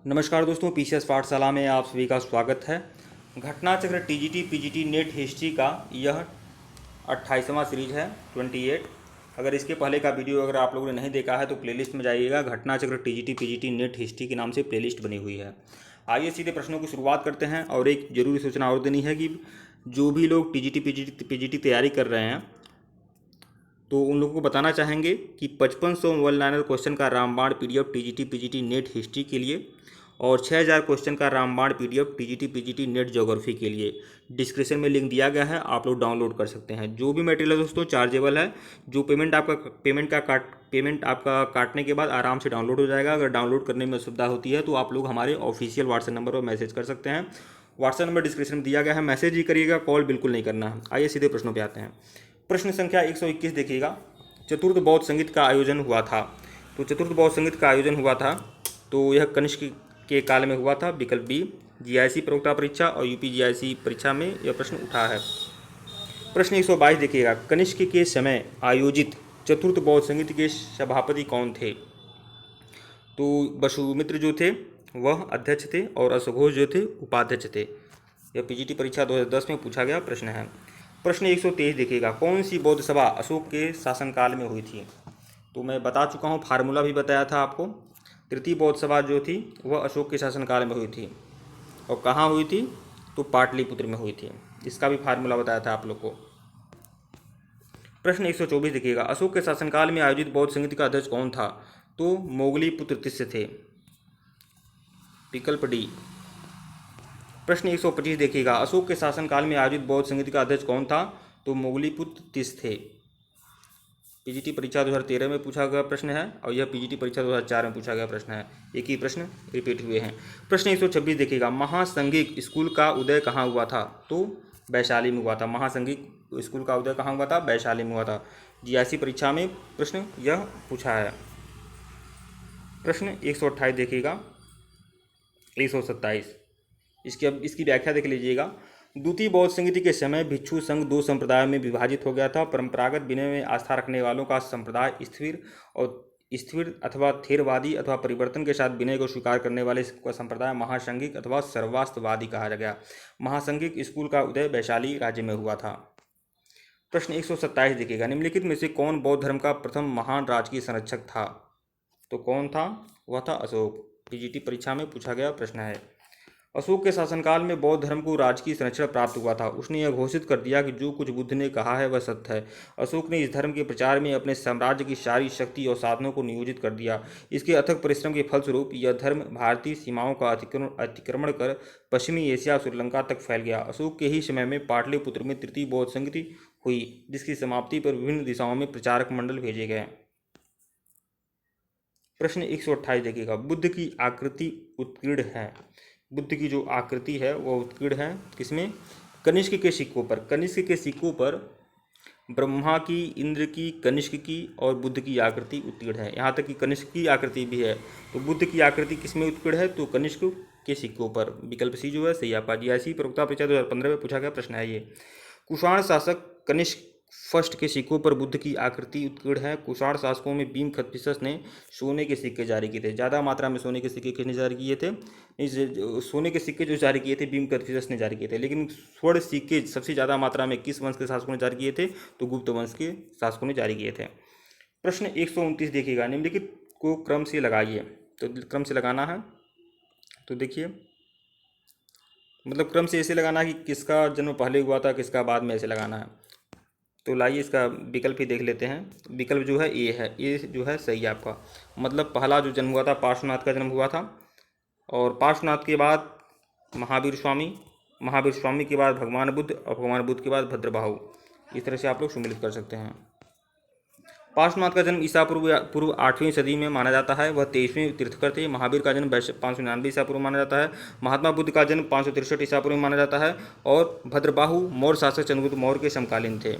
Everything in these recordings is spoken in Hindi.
नमस्कार दोस्तों, पीसीएस पाठशाला में आप सभी का स्वागत है। घटना चक्र टीजीटी पीजीटी नेट हिस्ट्री का यह 28वां सीरीज है 28। अगर इसके पहले का वीडियो अगर आप लोगों ने नहीं देखा है तो प्लेलिस्ट में जाइएगा। घटना चक्र टीजीटी पीजीटी नेट हिस्ट्री के नाम से प्लेलिस्ट बनी हुई है। आइए सीधे प्रश्नों की शुरुआत करते हैं। और एक जरूरी सूचना और देनी है कि जो भी लोग टीजीटी पीजीटी तैयारी कर रहे हैं तो उन लोगों को बताना चाहेंगे कि 5500 वन लाइनर क्वेश्चन का रामबाण PDF TGT PGT net history के लिए और 6000 क्वेश्चन का रामबाण PDF TGT PGT net geography के लिए डिस्क्रिप्शन में लिंक दिया गया है, आप लोग डाउनलोड कर सकते हैं। जो भी मटेरियल है दोस्तों चार्जेबल है। जो पेमेंट आपका काटने के बाद आराम से डाउनलोड हो जाएगा। अगर डाउनलोड करने में असुविधा होती है तो आप लोग हमारे ऑफिशियल व्हाट्सएप नंबर पर मैसेज कर सकते हैं। व्हाट्सएप नंबर डिस्क्रिप्शन में दिया गया है, मैसेज ही करिएगा, कॉल बिल्कुल नहीं करना है। आइए सीधे प्रश्नों पर आते हैं। प्रश्न संख्या 121 देखिएगा। चतुर्थ बौद्ध संगीत का आयोजन हुआ था। तो चतुर्थ बौद्ध संगीत का आयोजन हुआ था तो यह कनिष्क के काल में हुआ था। विकल्प बी। जीआईसी प्रवक्ता परीक्षा और यूपी जीआईसी परीक्षा में यह प्रश्न उठा है। प्रश्न 122 देखिएगा। कनिष्क के समय आयोजित चतुर्थ बौद्ध संगीत के सभापति कौन थे? तो वसुमित्र जो थे वह अध्यक्ष थे और अशोघोष जो थे उपाध्यक्ष थे। यह पीजीटी परीक्षा 2010 में पूछा गया प्रश्न है। प्रश्न 123 देखिएगा। कौन सी बौद्ध सभा अशोक के शासनकाल में हुई थी? तो मैं बता चुका हूँ, फार्मूला भी बताया था आपको। तृतीय बौद्ध सभा जो थी वह अशोक के शासनकाल में हुई थी। और कहाँ हुई थी? तो पाटलिपुत्र में हुई थी। इसका भी फार्मूला बताया था आप लोग को। प्रश्न 124 देखिएगा। अशोक के शासनकाल में आयोजित बौद्ध संगीत का अध्यक्ष कौन था? तो मोगलीपुत्र तिस्य थे। विकल्प डी। प्रश्न 125 देखिएगा। अशोक के शासनकाल में आयोजित बौद्ध संगीत का अध्यक्ष कौन था? तो मोगलीपुत्र तिस्य थे। पीजीटी परीक्षा 2013 में पूछा गया प्रश्न है और यह पीजीटी परीक्षा 2004 में पूछा गया प्रश्न है। एक ही प्रश्न रिपीट हुए हैं। प्रश्न 126 देखिएगा। महासंघिक स्कूल का उदय कहाँ हुआ था? तो वैशाली में हुआ था। महासंघिक स्कूल का उदय कहाँ हुआ था? वैशाली में हुआ था। जीआईसी परीक्षा में प्रश्न यह पूछा है। प्रश्न 128 देखिएगा। 127 इसकी व्याख्या देख लीजिएगा। द्वितीय बौद्ध संगीति के समय भिक्षु संघ दो संप्रदायों में विभाजित हो गया था। परंपरागत विनय में आस्था रखने वालों का संप्रदाय स्थिर अथवा थेरवादी अथवा परिवर्तन के साथ विनय को स्वीकार करने वाले का संप्रदाय महासंघिक अथवा सर्वास्तवादी कहा गया। महासंघिक स्कूल का उदय वैशाली राज्य में हुआ था। प्रश्न 127 देखिएगा। निम्नलिखित में से कौन बौद्ध धर्म का प्रथम महान राजकीय संरक्षक था? तो कौन था? वह था अशोक। पीजीटी परीक्षा में पूछा गया प्रश्न है। अशोक के शासनकाल में बौद्ध धर्म को राजकीय संरक्षण प्राप्त हुआ था। उसने यह घोषित कर दिया कि जो कुछ बुद्ध ने कहा है वह सत्य है। अशोक ने इस धर्म के प्रचार में अपने साम्राज्य की सारी शक्ति और साधनों को नियोजित कर दिया। इसके अथक परिश्रम के फलस्वरूप यह धर्म भारतीय सीमाओं का अतिक्रमण कर पश्चिमी एशिया और श्रीलंका तक फैल गया। अशोक के ही समय में पाटलिपुत्र में तृतीय बौद्ध संगति हुई, जिसकी समाप्ति पर विभिन्न दिशाओं में प्रचारक मंडल भेजे गए। प्रश्न 128 देखिएगा। बुद्ध की आकृति उत्कीर्ण है। बुद्ध की जो आकृति है वह उत्कीर्ण है किसमें? कनिष्क के सिक्कों पर। कनिष्क के सिक्कों पर ब्रह्मा की, इंद्र की, कनिष्क की और बुद्ध की आकृति उत्कीर्ण है। यहाँ तक कि कनिष्क की आकृति भी है। तो बुद्ध की आकृति किसमें उत्कीर्ण है? तो कनिष्क के सिक्कों पर। विकल्प सी जो है सही आपका। जीआईसी प्रवक्ता परीक्षा 2015 में पूछा गया प्रश्न है ये। कुषाण शासक कनिष्क फर्स्ट के सिक्कों पर बुद्ध की आकृति उत्कीर्ण है। कुषाण शासकों में भीम खप्पिसस ने सोने के सिक्के जारी किए थे। ज़्यादा मात्रा में सोने के सिक्के किसने जारी किए थे? सोने के सिक्के जो जारी किए थे भीम खप्पिसस ने जारी किए थे। लेकिन स्वर्ण सिक्के सबसे ज़्यादा मात्रा में किस वंश के शासकों ने जारी किए थे? तो गुप्त वंश के शासकों ने जारी किए थे। प्रश्न 129 देखिएगा। निम्नलिखित को क्रम से लगाइए। तो क्रम से लगाना है तो देखिए, मतलब क्रम से ऐसे लगाना है कि किसका जन्म पहले हुआ था किसका बाद में, ऐसे लगाना है। तो लाइए इसका विकल्प ही देख लेते हैं। विकल्प जो है ए है। ए जो है सही है आपका। मतलब पहला जो जन्म हुआ था पार्श्वनाथ का जन्म हुआ था और पार्श्वनाथ के बाद महावीर स्वामी के बाद भगवान बुद्ध और भगवान बुद्ध के बाद भद्रबाहु। इस तरह से आप लोग सम्मिलित कर सकते हैं। पार्श्वनाथ का जन्म ईसा पूर्व 8वीं सदी में माना जाता है। वह 23वें तीर्थकर थे। महावीर का जन्म 599 ईसा पूर्व माना जाता है। महात्मा बुद्ध का जन्म 563 ईसा पूर्व माना जाता है और भद्रबाहु मौर्य शासक चंद्रगुप्त मौर्य के समकालीन थे।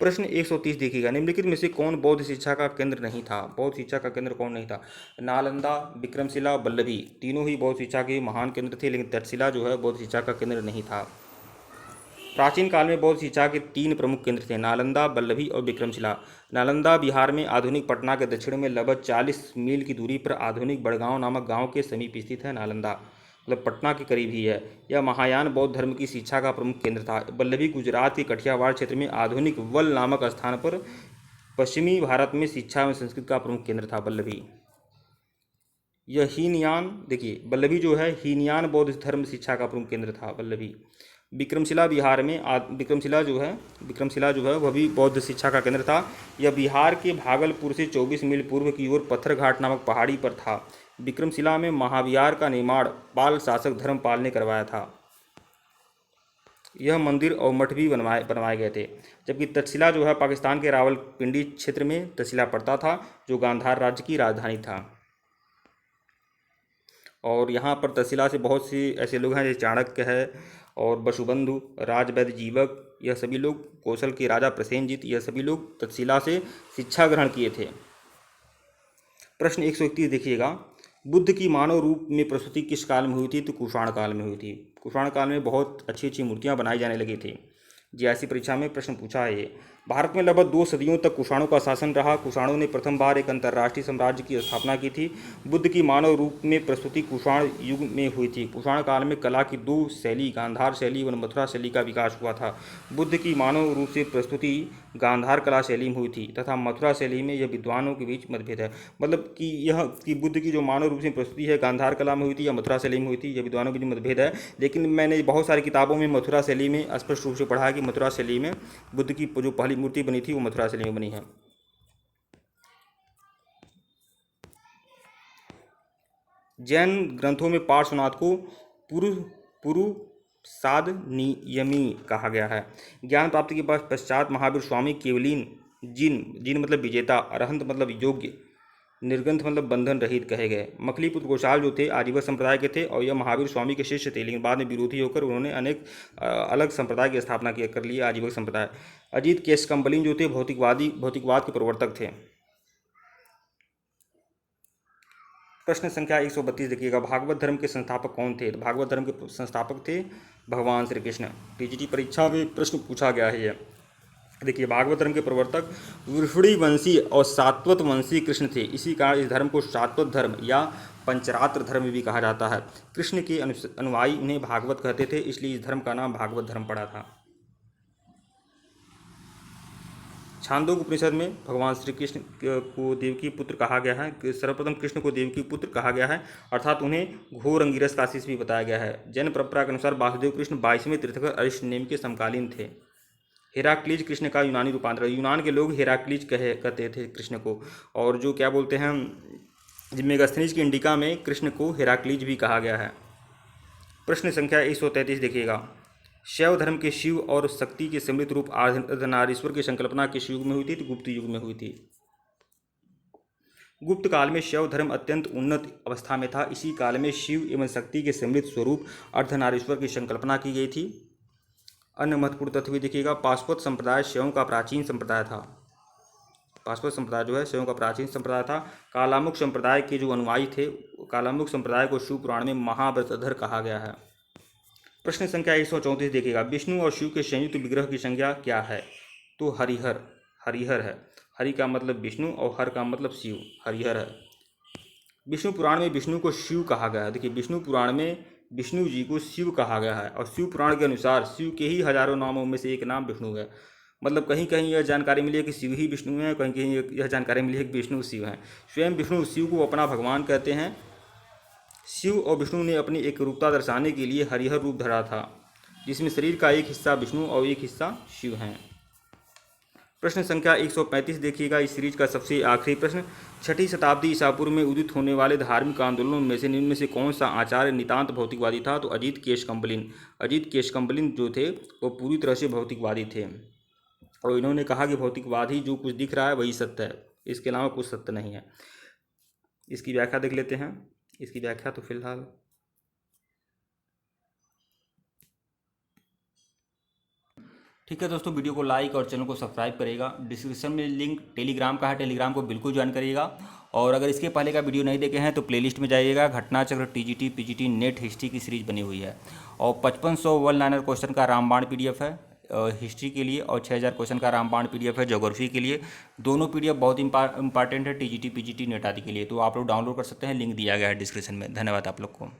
प्रश्न 130 देखिएगा। निम्नलिखित में से कौन बौद्ध शिक्षा का केंद्र नहीं था? बौद्ध शिक्षा का केंद्र कौन नहीं था? नालंदा, विक्रमशिला, वल्लभी तीनों ही बौद्ध शिक्षा के महान केंद्र थे, लेकिन तक्षशिला जो है बौद्ध शिक्षा का केंद्र नहीं था। प्राचीन काल में बौद्ध शिक्षा के 3 प्रमुख केंद्र थे, नालंदा, वल्लभी और विक्रमशिला। नालंदा बिहार में आधुनिक पटना के दक्षिण में लगभग 40 मील की दूरी पर आधुनिक बड़गांव नामक गांव के समीप स्थित है। नालंदा मतलब पटना के करीब ही है। यह महायान बौद्ध धर्म की शिक्षा का प्रमुख केंद्र था। वल्लभी गुजरात के कठियावाड़ क्षेत्र में आधुनिक वल नामक स्थान पर पश्चिमी भारत में शिक्षा एवं संस्कृत का प्रमुख केंद्र था वल्लभी। यह हीनयान, देखिए वल्लभी जो है हीनयान बौद्ध धर्म शिक्षा का प्रमुख केंद्र था वल्लभी। विक्रमशिला बिहार में विक्रमशिला जो है वह भी बौद्ध शिक्षा का केंद्र था। यह बिहार के भागलपुर से 24 मील पूर्व की ओर पत्थर घाट नामक पहाड़ी पर था। विक्रमशिला में महाविहार का निर्माण पाल शासक धर्मपाल ने करवाया था। यह मंदिर और मठ भी बनवाए गए थे। जबकि तक्षशिला जो है पाकिस्तान के रावलपिंडी क्षेत्र में तक्षशिला पड़ता था, जो गांधार राज्य की राजधानी था। और यहाँ पर तक्षशिला से बहुत से ऐसे लोग हैं जैसे चाणक्य है और वसुबंधु, राजवैद्य जीवक, यह सभी लोग, कौशल के राजा प्रसेनजीत, यह सभी लोग तक्षशिला से शिक्षा ग्रहण किए थे। प्रश्न 131 देखिएगा, बुद्ध की मानव रूप में प्रस्तुति किस काल में हुई थी? तो कुषाण काल में हुई थी। कुषाण काल में बहुत अच्छी अच्छी मूर्तियाँ बनाई जाने लगी थी। जीआईसी परीक्षा में प्रश्न पूछा है ये। भारत में लगभग 2 सदियों तक कुषाणों का शासन रहा। कुषाणों ने प्रथम बार एक अंतर्राष्ट्रीय साम्राज्य की स्थापना की थी। बुद्ध की मानव रूप में प्रस्तुति कुषाण युग में हुई थी। कुषाण काल में कला की 2 शैली, गांधार शैली व मथुरा शैली का विकास हुआ था। बुद्ध की मानव रूप से प्रस्तुति गांधार कला शैली में हुई थी तथा मथुरा शैली में। यह विद्वानों के बीच मतभेद है, मतलब कि बुद्ध की जो मानव रूप से प्रस्तुति है गांधार कला में हुई थी या मथुरा शैली में हुई थी, यह विद्वानों के बीच मतभेद है। लेकिन मैंने बहुत सारी किताबों में मथुरा शैली में स्पष्ट रूप से पढ़ा है कि मथुरा शैली में बुद्ध की जो पहली मूर्ति बनी थी वो मथुरा शैली में बनी है। जैन ग्रंथों में पार्श्वनाथ को पुरुषाद नियमी कहा गया है। ज्ञान प्राप्ति के पश्चात महावीर स्वामी केवलीन, जिन मतलब विजेता, अरहंत मतलब योग्य, निर्ग्रंथ मतलब बंधन रहित कहे गए। मखलीपुत्र गोशाल जो थे आजीवक संप्रदाय के थे और यह महावीर स्वामी के शिष्य थे, लेकिन बाद में विरोधी होकर उन्होंने अनेक अलग संप्रदाय की स्थापना कर ली, आजीवक संप्रदाय। अजीत केशकम्बलिन जो थे भौतिकवाद के प्रवर्तक थे। प्रश्न संख्या 132 देखिएगा, भागवत धर्म के संस्थापक कौन थे? तो भागवत धर्म के संस्थापक थे भगवान श्री कृष्ण। टीजीटी परीक्षा में प्रश्न पूछा गया है यह। देखिए, भागवत धर्म के प्रवर्तक वृषणी वंशी और सात्वत वंशी कृष्ण थे। इसी कारण इस धर्म को सात्वत धर्म या पंचरात्र धर्म भी कहा जाता है। कृष्ण के अनुयायी उन्हें भागवत कहते थे, इसलिए इस धर्म का नाम भागवत धर्म पड़ा था। छांदोग्य उपनिषद में भगवान श्री कृष्ण को देवकी पुत्र कहा गया है। सर्वप्रथम कृष्ण को देवकी पुत्र कहा गया है, अर्थात उन्हें घोर अंगिरस का आशीष भी बताया गया है। जैन परंपरा के अनुसार वासुदेव कृष्ण 22वें तीर्थंकर अरिष्टनेमि के समकालीन थे। हेराक्लीज कृष्ण का यूनानी रूपांतर, यूनान के लोग हेराक्लीज कहते थे कृष्ण को, और जो क्या बोलते हैं मेगास्थनीज की इंडिका में कृष्ण को हेराक्लीज भी कहा गया है। प्रश्न संख्या 133 देखिएगा, शैव धर्म के शिव और शक्ति के सम्मिलित रूप अर्धनारीश्वर की संकल्पना किस युग में हुई थी? तो गुप्त युग में हुई थी। गुप्त काल में शैव धर्म अत्यंत उन्नत अवस्था में था। इसी काल में शिव एवं शक्ति के सम्मिलित स्वरूप अर्धनारीश्वर की संकल्पना की गई थी। अन्य महत्वपूर्ण तथ्य भी देखिएगा, पाशुपत संप्रदाय शैवों का प्राचीन संप्रदाय था। पाशुपत संप्रदाय जो है शैवों का प्राचीन संप्रदाय था। कालामुख संप्रदाय के जो अनुयायी थे, कालामुख संप्रदाय को शिव पुराण में महाव्रतधर कहा गया है। प्रश्न संख्या 134 देखिएगा, विष्णु और शिव के संयुक्त विग्रह की संख्या क्या है? तो हरिहर है। हरि का मतलब विष्णु और हर का मतलब शिव, हरिहर है। विष्णु पुराण में विष्णु को शिव कहा गया है। देखिए, विष्णु पुराण में विष्णु जी को शिव कहा गया है और शिव पुराण के अनुसार शिव के ही हजारों नामों में से एक नाम विष्णु है। मतलब कहीं कहीं यह जानकारी मिली है कि शिव ही विष्णु है, कहीं कहीं यह जानकारी मिली है कि विष्णु शिव हैं। स्वयं विष्णु शिव को अपना भगवान कहते हैं। शिव और विष्णु ने अपनी एक रूपता दर्शाने के लिए हरिहर रूप धरा था, जिसमें शरीर का एक हिस्सा विष्णु और एक हिस्सा शिव हैं। प्रश्न संख्या 135 देखिएगा, इस सीरीज का सबसे आखिरी प्रश्न, 6ठी शताब्दी ईसा पूर्व में उदित होने वाले धार्मिक आंदोलनों में से निम्न में से कौन सा आचार्य नितांत भौतिकवादी था? तो अजीत केशकम्बलिन जो थे वो पूरी तरह से भौतिकवादी थे और इन्होंने कहा कि भौतिकवादी जो कुछ दिख रहा है वही सत्य है, इसके अलावा कुछ सत्य नहीं है। इसकी व्याख्या देख लेते हैं। इसकी व्याख्या तो फिलहाल ठीक है दोस्तों, वीडियो को लाइक और चैनल को सब्सक्राइब करिएगा। डिस्क्रिप्शन में लिंक टेलीग्राम का है, टेलीग्राम को बिल्कुल ज्वाइन करिएगा। और अगर इसके पहले का वीडियो नहीं देखे हैं तो प्लेलिस्ट में जाइएगा, Ghatnachakra TGT PGT net history की सीरीज बनी हुई है और 5500 वन लाइनर क्वेश्चन का रामबाण PDF है। हिस्ट्री के लिए, और 6000 क्वेश्चन का रामबाण PDF है ज्योग्राफी के लिए। दोनों PDF बहुत इंपॉर्टेंट है TGT PGT नेट आदि के लिए। तो आप लोग डाउनलोड कर सकते हैं, लिंक दिया गया है डिस्क्रिप्शन में। धन्यवाद आप लोग को।